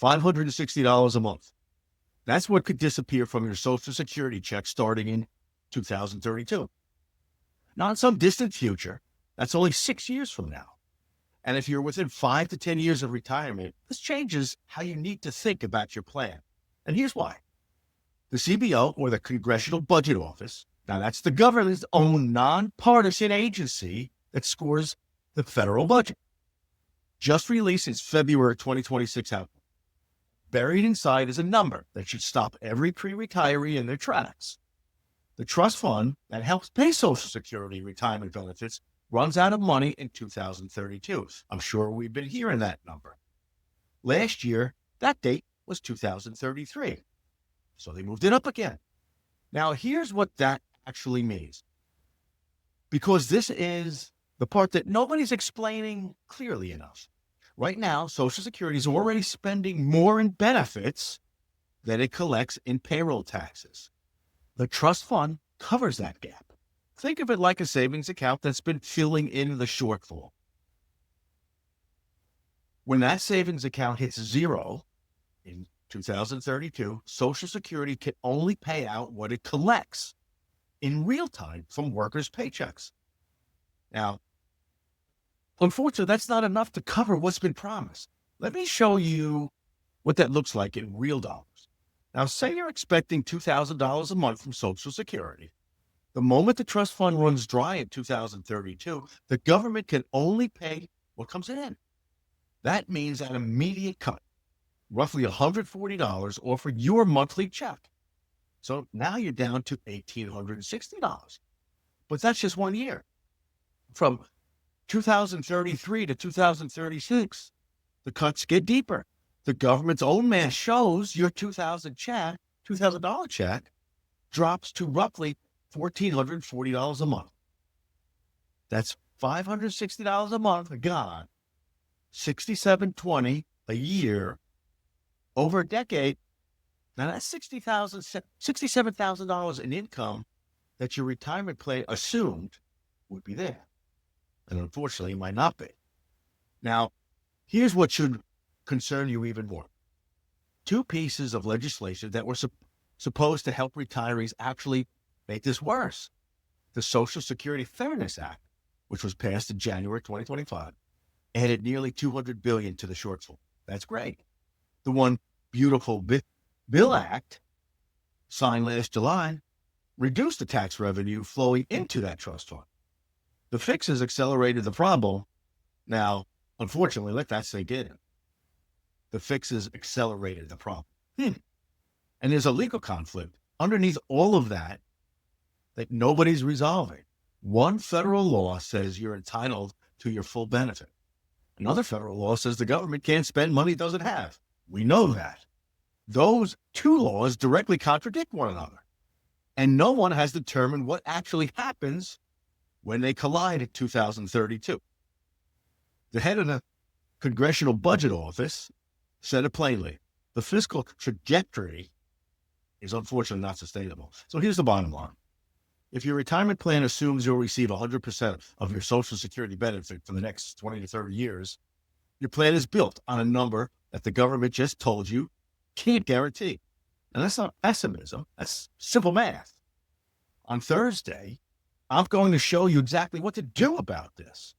$560 a month. That's what could disappear from your Social Security check starting in 2032. Not in some distant future. That's only 6 years from now. And if you're within 5 to 10 years of retirement, this changes how you need to think about your plan. And here's why. The CBO, or the Congressional Budget Office, now that's the government's own nonpartisan agency that scores the federal budget, just released its February 2026 outlook. Buried inside is a number that should stop every pre-retiree in their tracks. The trust fund that helps pay Social Security retirement benefits runs out of money in 2032. I'm sure we've been hearing that number. Last year, that date was 2033. So they moved it up again. Now, here's what that actually means. Because this is the part that nobody's explaining clearly enough. Right now, Social Security is already spending more in benefits than it collects in payroll taxes. The trust fund covers that gap. Think of it like a savings account that's been filling in the shortfall. When that savings account hits zero in 2032, Social Security can only pay out what it collects in real time from workers' paychecks. Now, unfortunately, that's not enough to cover what's been promised. Let me show you what that looks like in real dollars. Now, say you're expecting $2,000 a month from Social Security. The moment the trust fund runs dry in 2032, the government can only pay what comes in. That means an immediate cut, roughly $140 off of your monthly check. So now you're down to $1,860. But that's just 1 year. From 2033 to 2036, the cuts get deeper. The government's own math shows your $2,000 check drops to roughly $1,440 a month. That's $560 a month gone. $6,720 a year over a decade. Now that's $67,000 in income that your retirement plan assumed would be there. And unfortunately, it might not be. Now, here's what should concern you even more. Two pieces of legislation that were supposed to help retirees actually make this worse. The Social Security Fairness Act, which was passed in January 2025, added nearly $200 billion to the shortfall. That's great. The One Beautiful Bill Act, signed last July, reduced the tax revenue flowing into that trust fund. The fixes accelerated the problem. Now, unfortunately, let that sink in. The fixes accelerated the problem. And there's a legal conflict underneath all of that that nobody's resolving. One federal law says you're entitled to your full benefit. Another federal law says the government can't spend money it doesn't have. We know that. Those two laws directly contradict one another. And no one has determined what actually happens when they collide in 2032. The head of the Congressional Budget Office said it plainly. The fiscal trajectory is unfortunately not sustainable. So here's the bottom line. If your retirement plan assumes you'll receive 100% of your Social Security benefit for the next 20 to 30 years, your plan is built on a number that the government just told you can't guarantee. And that's not pessimism. That's simple math. On Thursday, I'm going to show you exactly what to do about this.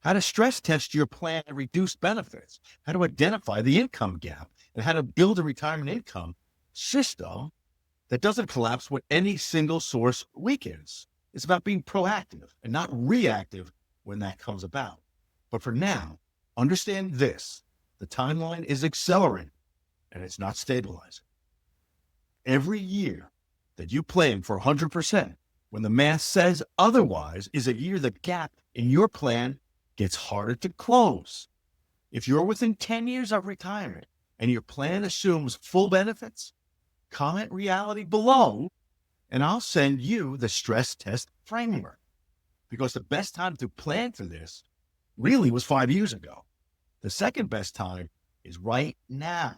How to stress test your plan and reduce benefits, how to identify the income gap, and how to build a retirement income system that doesn't collapse when any single source weakens. It's about being proactive and not reactive when that comes about. But for now, understand this. The timeline is accelerating and it's not stabilizing. Every year that you plan for 100%, when the math says otherwise, is a year the gap in your plan gets harder to close. If you're within 10 years of retirement and your plan assumes full benefits, comment reality below and I'll send you the stress test framework. Because the best time to plan for this really was 5 years ago. The second best time is right now.